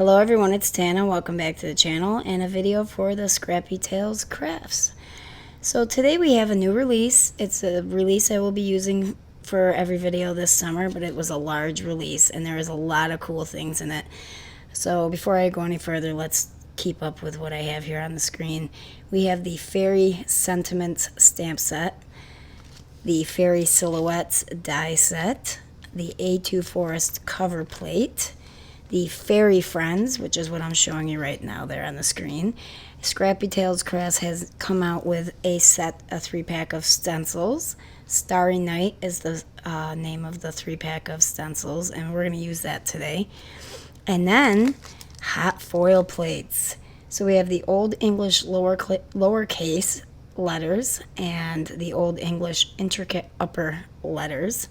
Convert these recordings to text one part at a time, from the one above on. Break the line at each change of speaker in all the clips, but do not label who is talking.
Hello everyone, it's Tana. Welcome back to the channel and a video for the Scrappy Tales Crafts. So today we have a new release. It's a release I will be using for every video this summer, but it was a large release and there is a lot of cool things in it. So before I go any further, let's keep up with what I have here on the screen. We have the Fairy Sentiments stamp set, the Fairy Silhouettes die set, the A2 Forest cover plate, the Fairy Friends, which is what I'm showing you right now there on the screen. Scrappy Tales Crafts has come out with a 3-pack of stencils. Starry Night is the name of the 3-pack of stencils, and we're going to use that today. And then hot foil plates. So we have the Old English lowercase letters and the Old English intricate upper letters.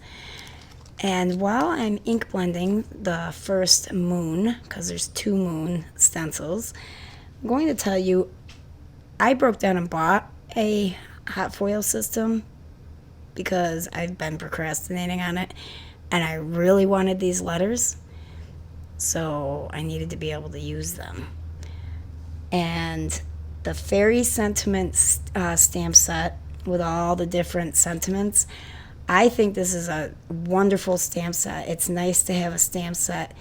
And while I'm ink blending the first moon, because there's 2 moon stencils, I'm going to tell you I broke down and bought a hot foil system because I've been procrastinating on it and I really wanted these letters, so I needed to be able to use them. And the Fairy Sentiments stamp set with all the different sentiments, I think this is a wonderful stamp set. It's nice to have a stamp set.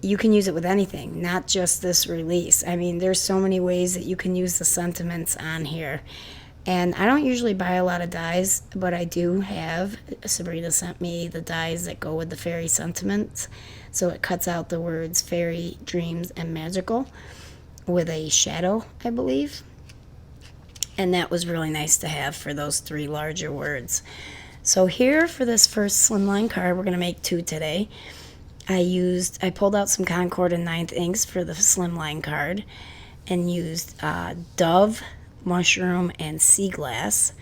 You can use it with anything, not just this release. I mean, there's so many ways that you can use the sentiments on here. And I don't usually buy a lot of dies, but I do have. Sabrina sent me the dies that go with the fairy sentiments. So it cuts out the words fairy, dreams, and magical with a shadow, I believe. And that was really nice to have for those 3 larger words. So here for this first slimline card, we're going to make 2 today. I pulled out some Concord and 9th inks for the slimline card and used Dove, Mushroom, and Sea Glass.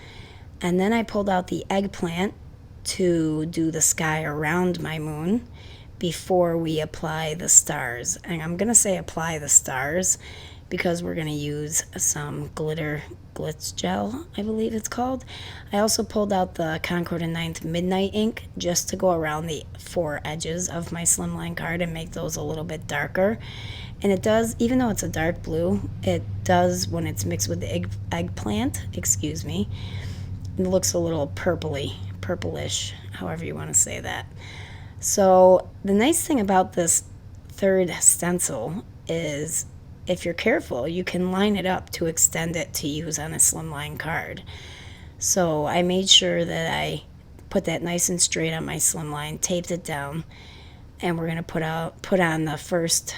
And then I pulled out the eggplant to do the sky around my moon before we apply the stars. And I'm going to say apply the stars because we're going to use some glitz gel, I believe it's called. I also pulled out the Concord and 9th Midnight ink just to go around the 4 edges of my slimline card and make those a little bit darker. And it does, even though it's a dark blue, it does, when it's mixed with the eggplant, excuse me, it looks a little purplish, however you want to say that. So the nice thing about this 3rd stencil is if you're careful, you can line it up to extend it to use on a slimline card. So I made sure that I put that nice and straight on my slimline, taped it down, and we're going to put on the first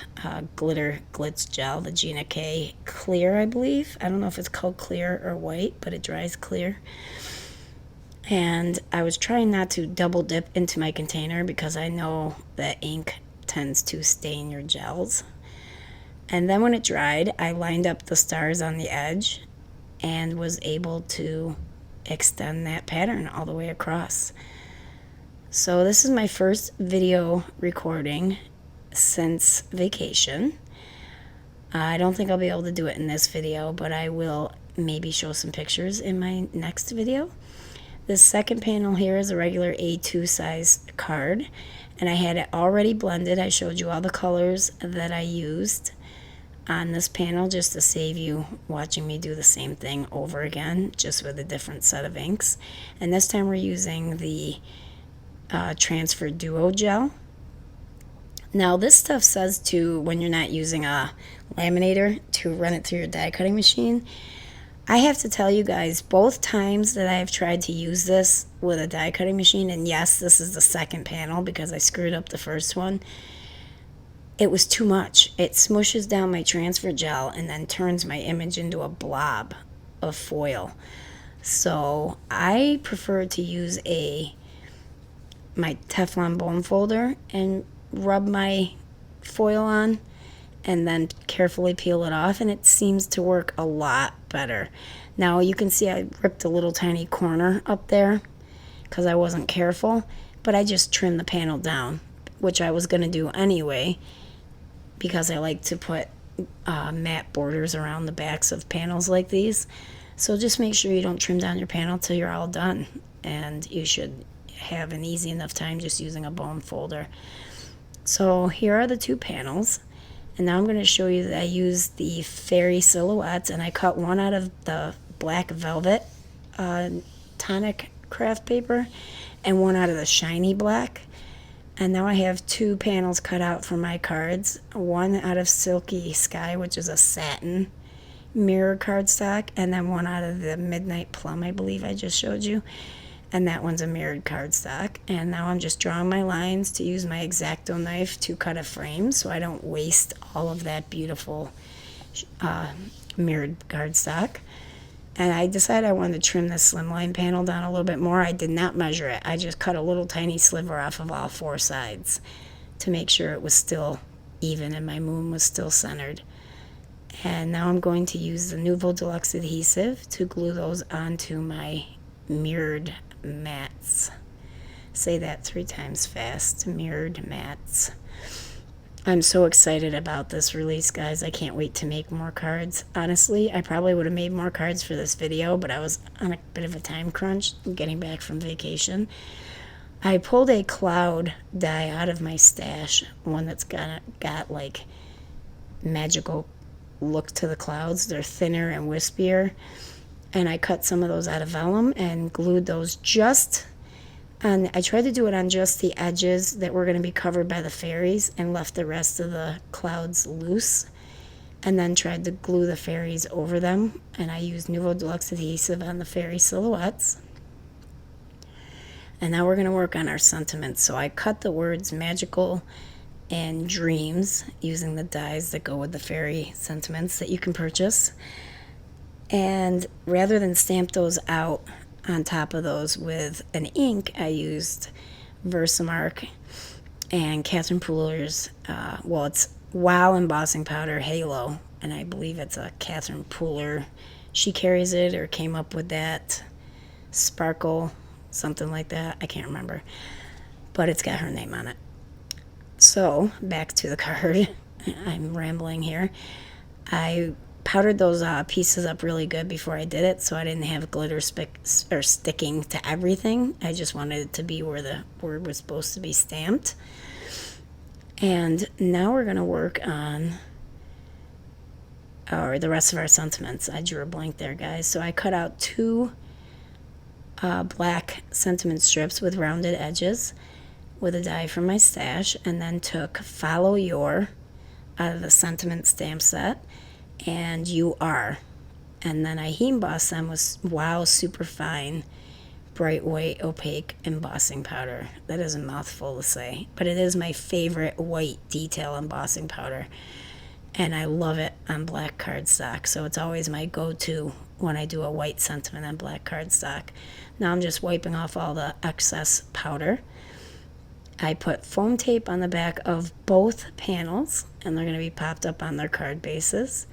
glitz gel, the Gina K Clear, I believe. I don't know if it's called clear or white, but it dries clear. And I was trying not to double dip into my container because I know that ink tends to stain your gels. And then when it dried, I lined up the stars on the edge and was able to extend that pattern all the way across. So this is my first video recording since vacation. I don't think I'll be able to do it in this video, but I will maybe show some pictures in my next video. This second panel here is a regular A2 size card, and I had it already blended. I showed you all the colors that I used on this panel just to save you watching me do the same thing over again, just with a different set of inks. And this time we're using the Transfer Duo gel. Now this stuff says to, when you're not using a laminator, to run it through your die cutting machine. I have to tell you guys, both times that I have tried to use this with a die cutting machine, and yes, this is the second panel because I screwed up the first one, it was too much. It smushes down my transfer gel and then turns my image into a blob of foil. So I prefer to use my Teflon bone folder and rub my foil on and then carefully peel it off, and it seems to work a lot better. Now you can see I ripped a little tiny corner up there because I wasn't careful, but I just trimmed the panel down, which I was going to do anyway because I like to put matte borders around the backs of panels like these. So just make sure you don't trim down your panel till you're all done, and you should have an easy enough time just using a bone folder. So here are the 2 panels, And now I'm going to show you that I used the fairy silhouettes, and I cut one out of the black velvet tonic craft paper and one out of the shiny black. And now I have two panels cut out for my cards, one out of Silky Sky, which is a satin mirror cardstock, and then one out of the Midnight Plum, I believe I just showed you, and that one's a mirrored cardstock. And now I'm just drawing my lines to use my X-Acto knife to cut a frame so I don't waste all of that beautiful mirrored cardstock. And I decided I wanted to trim this slimline panel down a little bit more. I did not measure it. I just cut a little tiny sliver off of all four sides to make sure it was still even and my moon was still centered. And now I'm going to use the Nuvo Deluxe adhesive to glue those onto my mirrored mats. Say that 3 times fast. Mirrored mats. I'm so excited about this release, guys. I can't wait to make more cards. Honestly, I probably would have made more cards for this video, but I was on a bit of a time crunch getting back from vacation. I pulled a cloud die out of my stash, one that's got like magical look to the clouds. They're thinner and wispier. And I cut some of those out of vellum and glued those just on. I tried to do it on just the edges that were going to be covered by the fairies and left the rest of the clouds loose. And then tried to glue the fairies over them. And I used Nuvo Deluxe adhesive on the fairy silhouettes. And now we're going to work on our sentiments. So I cut the words magical and dreams using the dies that go with the fairy sentiments that you can purchase. And rather than stamp those out on top of those with an ink, I used Versamark and Catherine Pooler's, it's Wow Embossing Powder Halo, and I believe it's a Catherine Pooler. She carries it or came up with that sparkle, something like that. I can't remember, but it's got her name on it. So back to the card. I'm rambling here. I powdered those pieces up really good before I did it, so I didn't have glitter sticking to everything. I just wanted it to be where the word was supposed to be stamped. And now we're going to work on the rest of our sentiments. I drew a blank there, guys. So I cut out 2 black sentiment strips with rounded edges with a die from my stash, and then took Follow Your out of the sentiment stamp set and You Are, and then I heat embossed them with Wow Super Fine Bright White Opaque Embossing Powder. That is a mouthful to say, but it is my favorite white detail embossing powder, and I love it on black cardstock, so it's always my go-to when I do a white sentiment on black cardstock. Now I'm just wiping off all the excess powder. I put foam tape on the back of both panels, and they're going to be popped up on their card bases.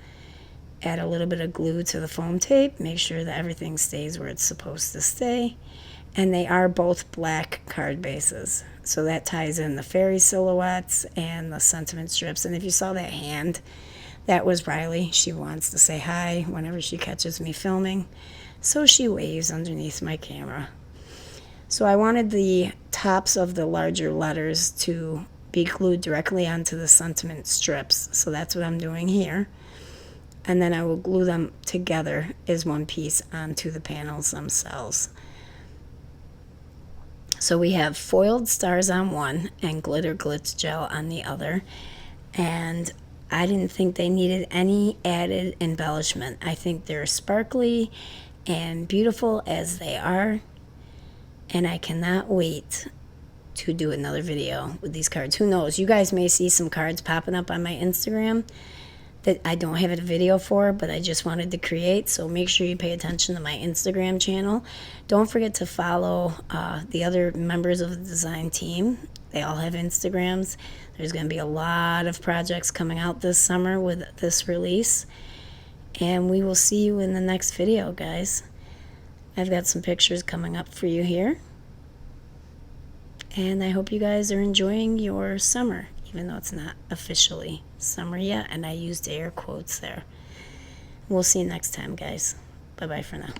Add a little bit of glue to the foam tape. Make sure that everything stays where it's supposed to stay. And they are both black card bases. So that ties in the fairy silhouettes and the sentiment strips. And if you saw that hand, that was Riley. She wants to say hi whenever she catches me filming. So she waves underneath my camera. So I wanted the tops of the larger letters to be glued directly onto the sentiment strips. So that's what I'm doing here. And then I will glue them together as one piece onto the panels themselves. So we have foiled stars on one and glitter glitz gel on the other. And I didn't think they needed any added embellishment. I think they're sparkly and beautiful as they are. And I cannot wait to do another video with these cards. Who knows? You guys may see some cards popping up on my Instagram that I don't have a video for, but I just wanted to create. So make sure you pay attention to my Instagram channel. Don't forget to follow the other members of the design team. They all have Instagrams. There's going to be a lot of projects coming out this summer with this release. And we will see you in the next video, guys. I've got some pictures coming up for you here. And I hope you guys are enjoying your summer, even though it's not officially summer yet, and I used air quotes there. We'll see you next time, guys. Bye-bye for now.